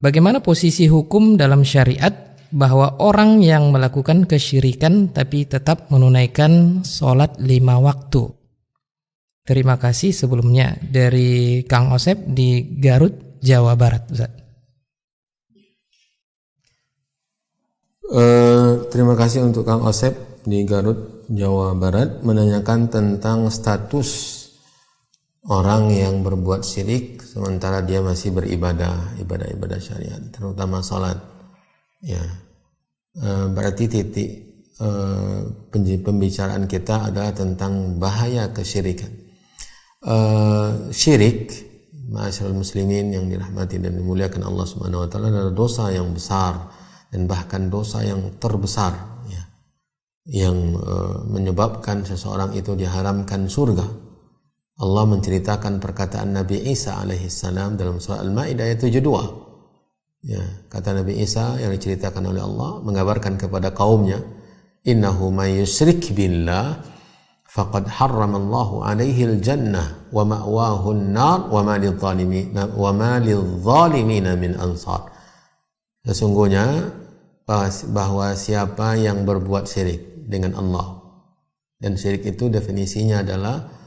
Bagaimana posisi hukum dalam syariat bahwa orang yang melakukan kesyirikan tapi tetap menunaikan sholat 5 waktu? Terima kasih sebelumnya dari Kang Osep di Garut, Jawa Barat, Ustaz. Terima kasih untuk Kang Osep di Garut, Jawa Barat menanyakan tentang status orang yang berbuat syirik sementara dia masih beribadah, ibadah syariat, terutama salat. Ya, berarti titik pembicaraan kita adalah tentang bahaya kesyirikan. Syirik, ma'asyiral muslimin yang dirahmati dan dimuliakan Allah Subhanahu wa taala, adalah dosa yang besar dan bahkan dosa yang terbesar, ya, yang menyebabkan seseorang itu diharamkan surga. Allah menceritakan perkataan Nabi Isa alaihissalam dalam surah Al-Maidah ayat 72. Ya, kata Nabi Isa yang diceritakan oleh Allah mengabarkan kepada kaumnya, innahu may yusyrik billah faqad harramallahu alaihi al-jannah wa ma'wahu an-nar wa ma lidh-dhalimin min ansar. Sesungguhnya bahwa siapa yang berbuat syirik dengan Allah, dan syirik itu definisinya adalah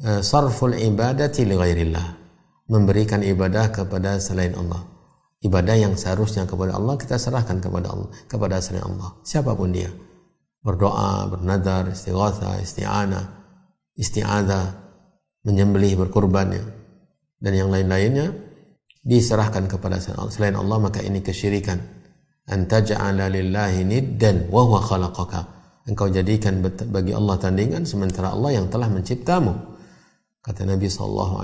sarful ibadati li ghairillah, memberikan ibadah kepada selain Allah. Ibadah yang seharusnya kepada Allah kita serahkan kepada Allah, kepada selain Allah, siapapun dia. Berdoa, bernadar, istighatsah, isti'adzah, menyembelih, berkurban, ya, dan yang lain-lainnya diserahkan kepada selain Allah, maka ini kesyirikan. Anta ja'ala lillahi niddan wa huwa khalaqaka. Engkau jadikan bagi Allah tandingan sementara Allah yang telah menciptamu. Kata Nabi SAW,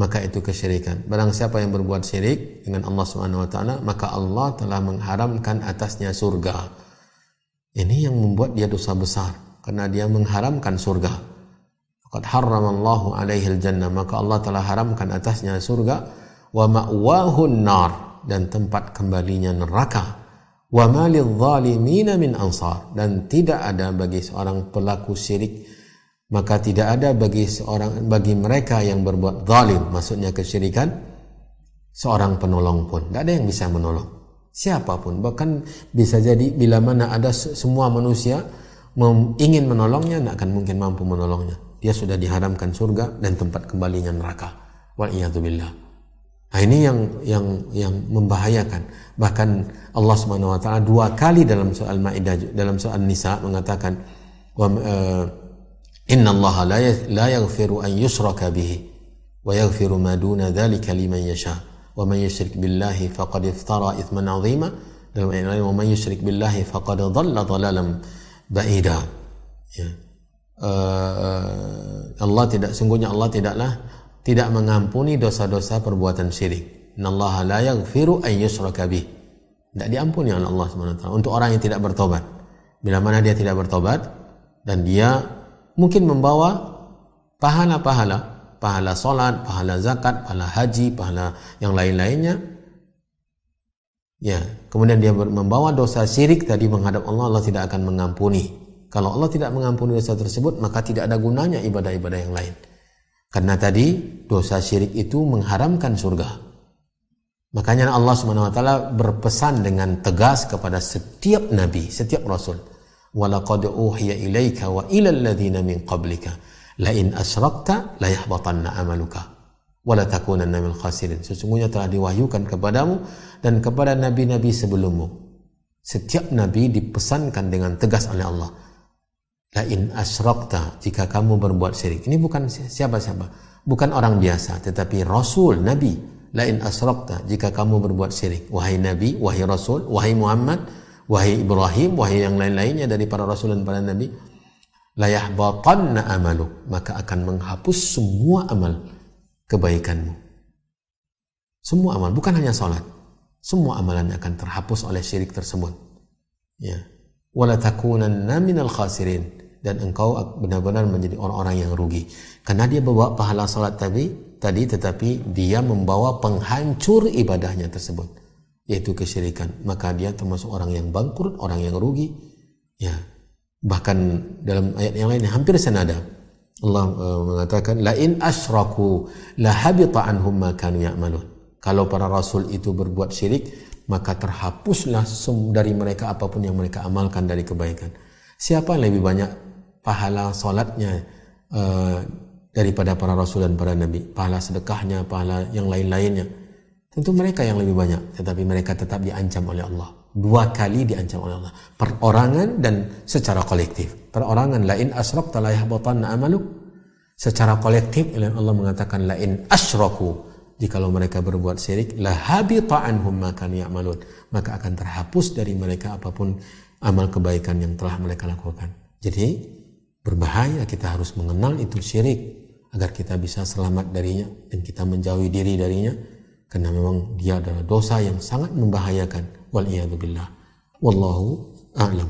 maka itu kesyirikan. Barang siapa yang berbuat syirik dengan Allah Subhanahu wa taala, maka Allah telah mengharamkan atasnya surga. Ini yang membuat dia dosa besar, karena dia mengharamkan surga. Faqad harramallahu alaihil jannah, maka Allah telah haramkan atasnya surga. Wa ma'wahun nar, dan tempat kembalinya neraka. Wa ma lidh-dhalimin min ansar, dan tidak ada bagi seorang pelaku syirik, maka tidak ada bagi mereka yang berbuat zalim, maksudnya kesyirikan, seorang penolong pun. Tidak ada yang bisa menolong siapapun. Bahkan bisa jadi bila mana ada semua manusia ingin menolongnya, tidak akan mungkin mampu menolongnya. Dia sudah diharamkan surga dan tempat kembalinya neraka. Wal-iyadzubillah. Nah, ini yang membahayakan. Bahkan Allah Subhanahu wa taala 2 kali dalam surah Al-Maidah, dalam surah An-Nisa mengatakan, Inna Allah la yaghfiru an yushraka bihi wa yaghfiru ma duna dzalika liman yasha wa man yusyrik billahi faqad iftara itsman 'azima. Dalam ayat lain, wa man yusyrik billahi faqad dhalla dhalalan ba'ida. Ya. Sungguhnya Allah tidak mengampuni dosa-dosa perbuatan syirik. Inna Allah la yaghfiru an yushraka bihi. Tidak diampuni oleh Allah SWT untuk orang yang tidak bertobat. Bila mana dia tidak bertobat dan dia mungkin membawa pahala salat, pahala zakat, pahala haji, pahala yang lain-lainnya, ya, kemudian dia membawa dosa syirik tadi menghadap Allah, Allah tidak akan mengampuni. Kalau Allah tidak mengampuni dosa tersebut, maka tidak ada gunanya ibadah-ibadah yang lain, karena tadi dosa syirik itu mengharamkan surga. Makanya Allah Subhanahu wa taala berpesan dengan tegas kepada setiap nabi, setiap rasul, walaqad uhiya ilaika wa ilal ladzina min qablika la in asyrakta la yahbatanna amaluka wa la takunanna minal khasirin. Sesungguhnya telah diwahyukan kepadamu dan kepada nabi-nabi sebelummu. Setiap nabi dipesankan dengan tegas oleh Allah, la in asyrakta, jika kamu berbuat syirik. Ini bukan siapa-siapa, bukan orang biasa, tetapi rasul, nabi. La in asyrakta, jika kamu berbuat syirik, wahai nabi, wahai rasul, wahai Muhammad, wahai Ibrahim, wahai yang lain-lainnya dari para rasul dan para nabi, la yahbatanna amaluk, maka akan menghapus semua amal kebaikanmu. Semua amal, bukan hanya salat. Semua amalan akan terhapus oleh syirik tersebut. Ya. Wala takunanna minal khasirin, dan engkau benar-benar menjadi orang-orang yang rugi. Karena dia bawa pahala salat tadi, tetapi dia membawa penghancur ibadahnya tersebut, yaitu kesyirikan, maka dia termasuk orang yang bangkrut, orang yang rugi. Ya, bahkan dalam ayat yang lain hampir senada Allah mengatakan, la in asyraku la habita anhum ma kanu ya'malun. Kalau para rasul itu berbuat syirik, maka terhapuslah dari mereka apapun yang mereka amalkan dari kebaikan. Siapa yang lebih banyak pahala salatnya daripada para rasul dan para nabi? Pahala sedekahnya, pahala yang lain-lainnya. Tentu mereka yang lebih banyak, tetapi mereka tetap diancam oleh Allah. 2 kali diancam oleh Allah. Perorangan dan secara kolektif. Perorangan, lain asrakta la yahbatanna amaluk. Secara kolektif Allah mengatakan lain asyraku, jikalau mereka berbuat syirik, la habita anhum ma kanu ya'malun, maka akan terhapus dari mereka apapun amal kebaikan yang telah mereka lakukan. Jadi berbahaya, kita harus mengenal itu syirik agar kita bisa selamat darinya dan kita menjauhi diri darinya, karena memang dia adalah dosa yang sangat membahayakan. Wal iyadu billah. Wallahu a'lam.